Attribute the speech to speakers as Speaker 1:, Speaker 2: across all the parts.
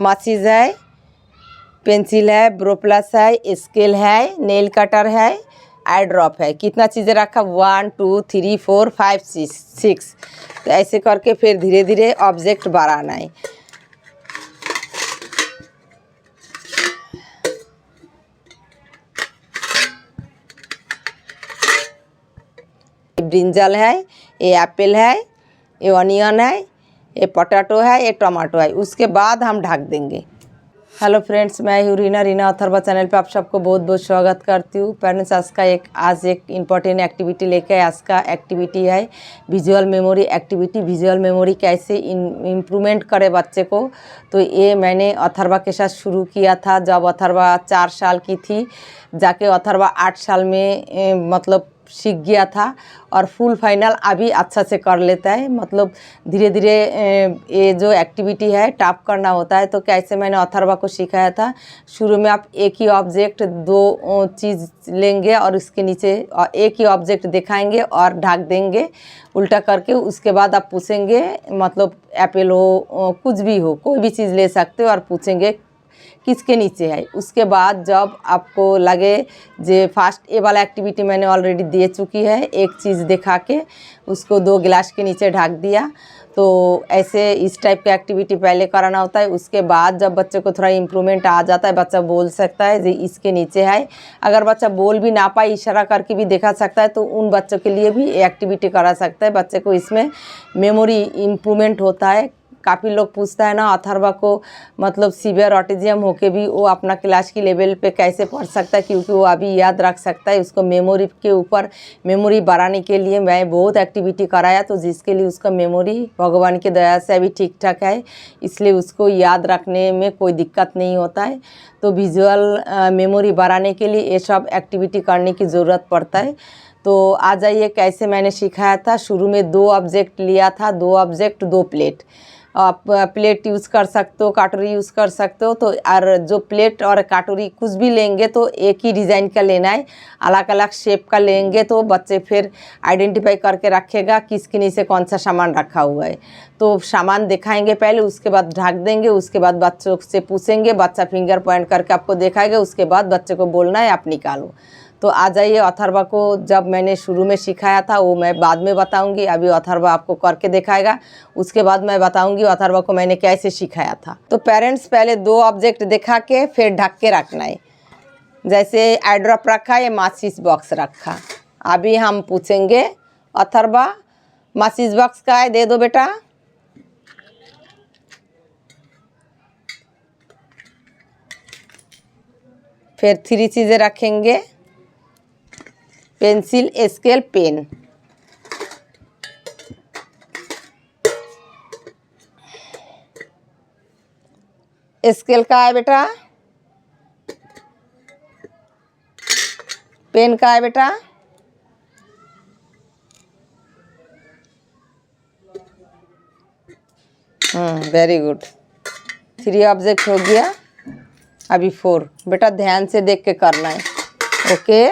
Speaker 1: माचिस है, पेंसिल है, ब्रो प्लस है, स्केल है, नेल कटर है, आई ड्रॉप है। कितना चीज़ें रखा? 1 2 3 4 5 6। तो ऐसे करके फिर धीरे धीरे ऑब्जेक्ट बढ़ाना है। ब्रिंजल है, ये एप्पल है, ये ऑनियन है, ये पोटैटो है, ये टमाटो है। उसके बाद हम ढक देंगे। हेलो फ्रेंड्स, मैं हूँ रीना अथर्वा चैनल पे आप सबको बहुत बहुत स्वागत करती हूँ। पेरेंट्स, आज एक इम्पॉर्टेंट एक्टिविटी लेके आज का एक्टिविटी है visual memory activity. Visual memory कैसे इम्प्रूवमेंट करे बच्चे को, तो ये मैंने अथर्वा के साथ शुरू किया था जब अथर्वा 4 साल की थी। जाके अथर्वा 8 साल में मतलब सीख गया था और फुल फाइनल अभी अच्छा से कर लेता है। मतलब धीरे धीरे ये जो एक्टिविटी है टॉप करना होता है। तो कैसे मैंने अथर्वा को सिखाया था, शुरू में आप एक ही ऑब्जेक्ट 2 चीज़ लेंगे और उसके नीचे एक ही ऑब्जेक्ट दिखाएंगे और ढक देंगे उल्टा करके। उसके बाद आप पूछेंगे, मतलब एप्पल हो, कुछ भी हो, कोई भी चीज़ ले सकते हो और पूछेंगे किसके नीचे है। उसके बाद जब आपको लगे जे फर्स्ट ए वाला एक्टिविटी मैंने ऑलरेडी दे चुकी है, एक चीज़ दिखा के उसको 2 गिलास के नीचे ढक दिया। तो ऐसे इस टाइप की एक्टिविटी पहले कराना होता है। उसके बाद जब बच्चे को थोड़ा इम्प्रूवमेंट आ जाता है, बच्चा बोल सकता है जे इसके नीचे है। अगर बच्चा बोल भी ना पाए, इशारा करके भी दिखा सकता है, तो उन बच्चों के लिए भी एक्टिविटी करा सकता है। बच्चे को इसमें मेमोरी इम्प्रूवमेंट होता है। काफ़ी लोग पूछता है ना अथर्वा को, मतलब सीवियर ऑटिज्म होके भी वो अपना क्लास की लेवल पे कैसे पढ़ सकता है, क्योंकि वो अभी याद रख सकता है। उसको मेमोरी के ऊपर मेमोरी बढ़ाने के लिए मैं बहुत एक्टिविटी कराया, तो जिसके लिए उसका मेमोरी भगवान की दया से अभी ठीक ठाक है, इसलिए उसको याद रखने में कोई दिक्कत नहीं होता है। तो विजुअल मेमोरी बढ़ाने के लिए ये सब एक्टिविटी करने की ज़रूरत पड़ता है। तो आ जाइए कैसे मैंने सिखाया था। शुरू में 2 ऑब्जेक्ट लिया था, 2 ऑब्जेक्ट 2 प्लेट। आप प्लेट यूज़ कर सकते हो, कटोरी यूज़ कर सकते हो। तो और जो प्लेट और कटोरी कुछ भी लेंगे तो एक ही डिज़ाइन का लेना है, अलग अलग शेप का लेंगे तो बच्चे फिर आइडेंटिफाई करके रखेगा किसके नीचे कौन सा सामान रखा हुआ है। तो सामान दिखाएंगे पहले, उसके बाद ढक देंगे। उसके बाद बच्चों से पूछेंगे, बच्चा फिंगर पॉइंट करके आपको दिखाएगा। उसके बाद बच्चे को बोलना है आप निकालो। तो आ जाइए। अथर्वा को जब मैंने शुरू में सिखाया था वो मैं बाद में बताऊंगी, अभी अथर्वा आपको करके दिखाएगा। उसके बाद मैं बताऊंगी अथर्वा को मैंने कैसे सिखाया था। तो पेरेंट्स, पहले 2 ऑब्जेक्ट दिखा के फिर ढक के रखना है। जैसे आई ड्रॉप रखा है, माचिस बॉक्स रखा। अभी हम पूछेंगे अथर्वा, माचिस बॉक्स का है, दे दो बेटा। फिर 3 चीज़ें रखेंगे, पेंसिल, स्केल, पेन। स्केल का है बेटा, पेन का है बेटा, वेरी गुड। 3 ऑब्जेक्ट हो गया। अभी 4 बेटा, ध्यान से देख के करना है। ओके,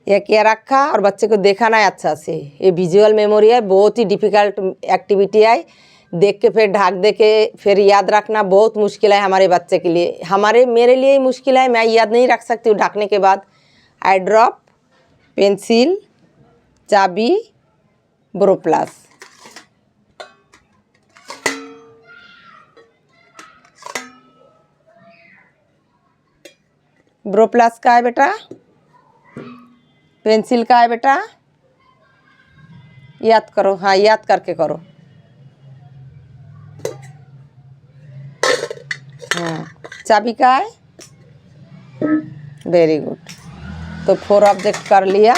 Speaker 1: ये क्या रखा और बच्चे को दिखाना है अच्छा से। ये विजुअल मेमोरी है, बहुत ही डिफ़िकल्ट एक्टिविटी है। देख के फिर ढक दे के फिर याद रखना बहुत मुश्किल है हमारे बच्चे के लिए। मेरे लिए ही मुश्किल है, मैं याद नहीं रख सकती हूँ ढकने के बाद। आई ड्रॉप, पेंसिल, चाबी, ब्रो प्लस। ब्रो प्लस का है बेटा, पेंसिल का है बेटा, याद करो। हाँ, याद करके करो। हाँ, चाबी का है, वेरी गुड। तो 4 ऑब्जेक्ट कर लिया।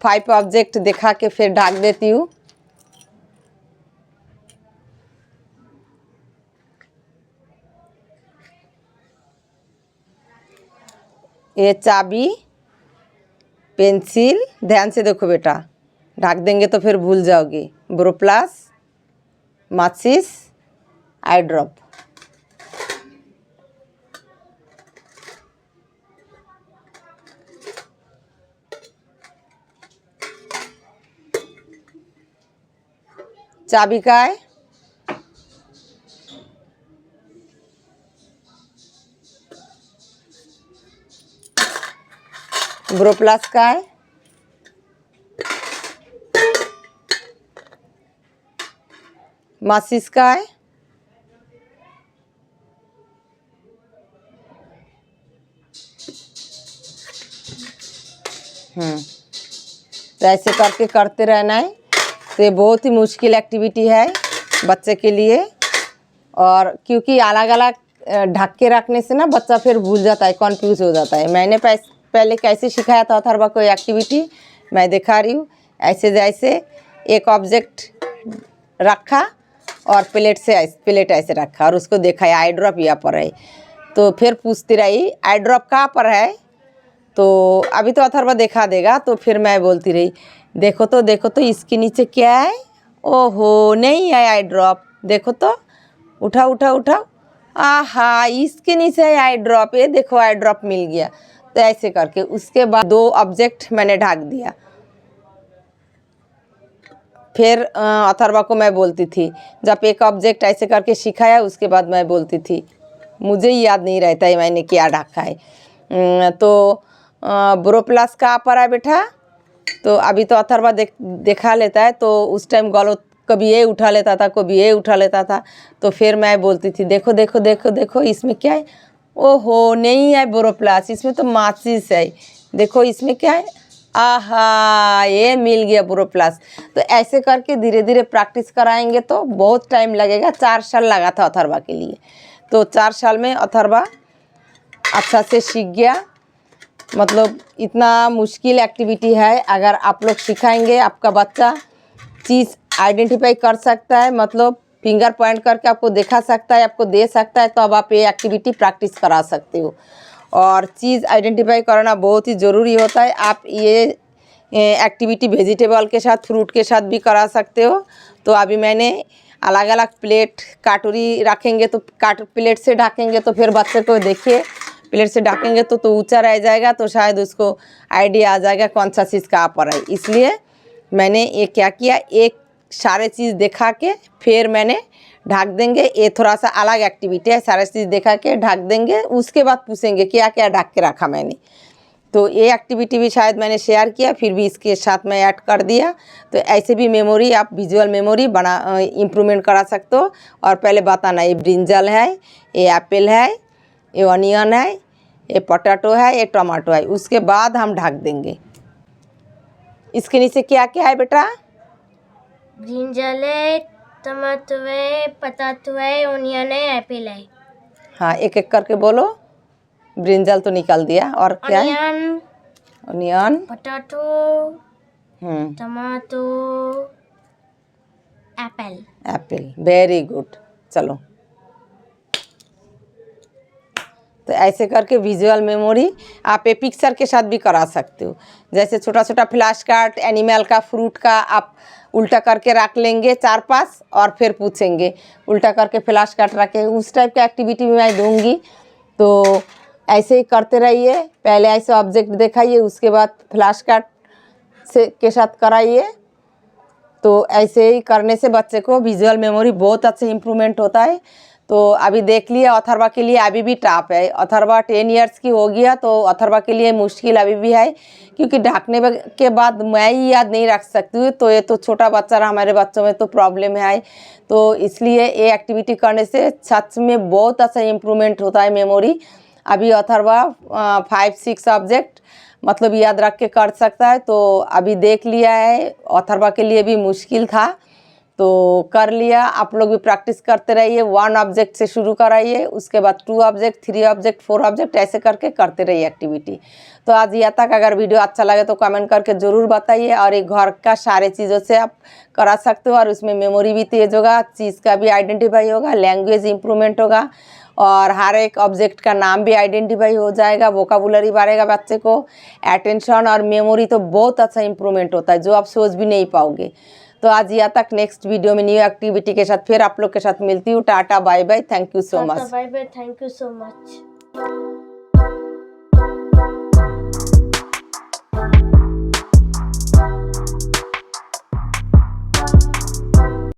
Speaker 1: 5 ऑब्जेक्ट दिखा के फिर ढक देती हूँ। ये चाबी, पेंसिल, ध्यान से देखो बेटा, ढक देंगे तो फिर भूल जाओगी। ब्रो प्लस, माचिस, आई ड्रॉप। चाबी का है, बोरोप्लस का है, माचिस का है, तो ऐसे करके करते रहना है। तो ये बहुत ही मुश्किल एक्टिविटी है बच्चे के लिए, और क्योंकि अलग अलग ढक के रखने से ना बच्चा फिर भूल जाता है, कन्फ्यूज हो जाता है। मैंने पहले कैसे सिखाया था अथर्वा को एक्टिविटी मैं दिखा रही हूँ। ऐसे जैसे एक ऑब्जेक्ट रखा और प्लेट ऐसे रखा और उसको देखा है आई ड्रॉप यहाँ पर है, तो फिर पूछती रही आई ड्रॉप कहाँ पर है। तो अभी तो अथर्वा दिखा देगा, तो फिर मैं बोलती रही देखो तो इसके नीचे क्या है। ओहो नहीं है आई ड्रॉप, देखो तो उठाओ। आहा इसके नीचे है आई ड्रॉप, ये देखो आई ड्रॉप मिल गया। तो ऐसे करके उसके बाद 2 ऑब्जेक्ट मैंने ढक दिया। फिर अथर्वा को मैं बोलती थी, जब एक ऑब्जेक्ट ऐसे करके सिखाया उसके बाद मैं बोलती थी, मुझे ही याद नहीं रहता है मैंने क्या ढका है। तो बोरोप्लस कहाँ पर है बेटा, तो अभी तो अथर्वा देखा लेता है, तो उस टाइम गलत कभी ये उठा लेता था कभी ये उठा लेता था। तो फिर मैं बोलती थी देखो इसमें क्या है। ओहो नहीं है बोरोप्लस, इसमें तो माचिस है, देखो इसमें क्या है। आहा ये मिल गया बोरोप्लस। तो ऐसे करके धीरे धीरे प्रैक्टिस कराएंगे तो बहुत टाइम लगेगा। 4 साल लगा था अथर्वा के लिए, तो 4 साल में अथर्वा अच्छा से सीख गया। मतलब इतना मुश्किल एक्टिविटी है, अगर आप लोग सिखाएंगे आपका बच्चा चीज़ आइडेंटिफाई कर सकता है, मतलब फिंगर पॉइंट करके आपको दिखा सकता है, आपको दे सकता है, तो अब आप ये एक्टिविटी प्रैक्टिस करा सकते हो। और चीज़ आइडेंटिफाई करना बहुत ही ज़रूरी होता है। आप ये एक्टिविटी वेजिटेबल के साथ फ्रूट के साथ भी करा सकते हो। तो अभी मैंने अलग अलग प्लेट कटोरी रखेंगे, तो प्लेट से ढकेंगे तो फिर बच्चे को देखिए प्लेट से ढकेंगे तो ऊंचा रह जाएगा, तो शायद उसको आइडिया आ जाएगा कौन सा चीज़ कहाँ पर है। इसलिए मैंने ये क्या किया, एक सारे चीज़ दिखा के फिर मैंने ढक देंगे। ये थोड़ा सा अलग एक्टिविटी है, सारे चीज़ दिखा के ढक देंगे, उसके बाद पूछेंगे क्या क्या ढक के रखा मैंने। तो ये एक्टिविटी भी शायद मैंने शेयर किया, फिर भी इसके साथ मैं ऐड कर दिया। तो ऐसे भी मेमोरी आप विजुअल मेमोरी बना इम्प्रूवमेंट करा सकते हो। और पहले बताना ये ब्रिंजल है, ये एप्पल है, ये ऑनियन है, ये पोटैटो है, ये टमाटो है। उसके बाद हम ढक देंगे। इसके नीचे क्या क्या है बेटा,
Speaker 2: ब्रिंजल है, टमाटो है, पोटैटो है, ऑनियन है, एप्पल है।
Speaker 1: हाँ एक एक करके बोलो। ब्रिंजल तो निकाल दिया, और क्या है, onion,
Speaker 2: potato, tomato, Apple.
Speaker 1: Very good. चलो तो ऐसे करके विजुअल मेमोरी आप ये पिक्चर के साथ भी करा सकते हो। जैसे छोटा छोटा फ्लैश कार्ड एनिमल का, फ्रूट का आप उल्टा करके रख लेंगे 4-5 और फिर पूछेंगे, उल्टा करके फ्लैश कार्ड रखे, उस टाइप का एक्टिविटी भी मैं दूंगी। तो ऐसे ही करते रहिए, पहले ऐसे ऑब्जेक्ट दिखाइए, उसके बाद फ्लैश कार्ड से के साथ कराइए। तो ऐसे ही करने से बच्चे को विजुअल मेमोरी बहुत अच्छे इम्प्रूवमेंट होता है। तो अभी देख लिया अथर्वा के लिए अभी भी टफ है। अथर्वा 10 इयर्स की हो गया, तो अथर्वा के लिए मुश्किल अभी भी है, क्योंकि ढकने के बाद मैं ही याद नहीं रख सकती हूँ। तो ये तो छोटा बच्चा रहा, हमारे बच्चों में तो प्रॉब्लम है। तो इसलिए ये एक्टिविटी करने से सच में बहुत अच्छा इम्प्रूवमेंट होता है मेमोरी। अभी अथर्वा 5-6 सब्जेक्ट मतलब याद रख के कर सकता है। तो अभी देख लिया है, अथर्वा के लिए भी मुश्किल था तो कर लिया। आप लोग भी प्रैक्टिस करते रहिए, 1 ऑब्जेक्ट से शुरू कराइए, उसके बाद 2 ऑब्जेक्ट, 3 ऑब्जेक्ट, 4 ऑब्जेक्ट, ऐसे करके करते रहिए एक्टिविटी। तो आज यहाँ तक। अगर वीडियो अच्छा लगे तो कमेंट करके ज़रूर बताइए। और एक घर का सारे चीज़ों से आप करा सकते हो, और उसमें मेमोरी भी तेज होगा, चीज़ का भी आइडेंटिफाई होगा, लैंग्वेज इम्प्रूवमेंट होगा, और हर एक ऑब्जेक्ट का नाम भी आइडेंटिफाई हो जाएगा, वोकाबुलरी बढ़ेगा बच्चे को, अटेंशन और मेमोरी तो बहुत अच्छा इम्प्रूवमेंट होता है जो आप सोच भी नहीं पाओगे। तो आज यहाँ तक। नेक्स्ट वीडियो में न्यू एक्टिविटी के साथ फिर आप लोग के साथ मिलती हूँ। Tata bye bye, thank you so much.
Speaker 2: Bye bye, thank you so much.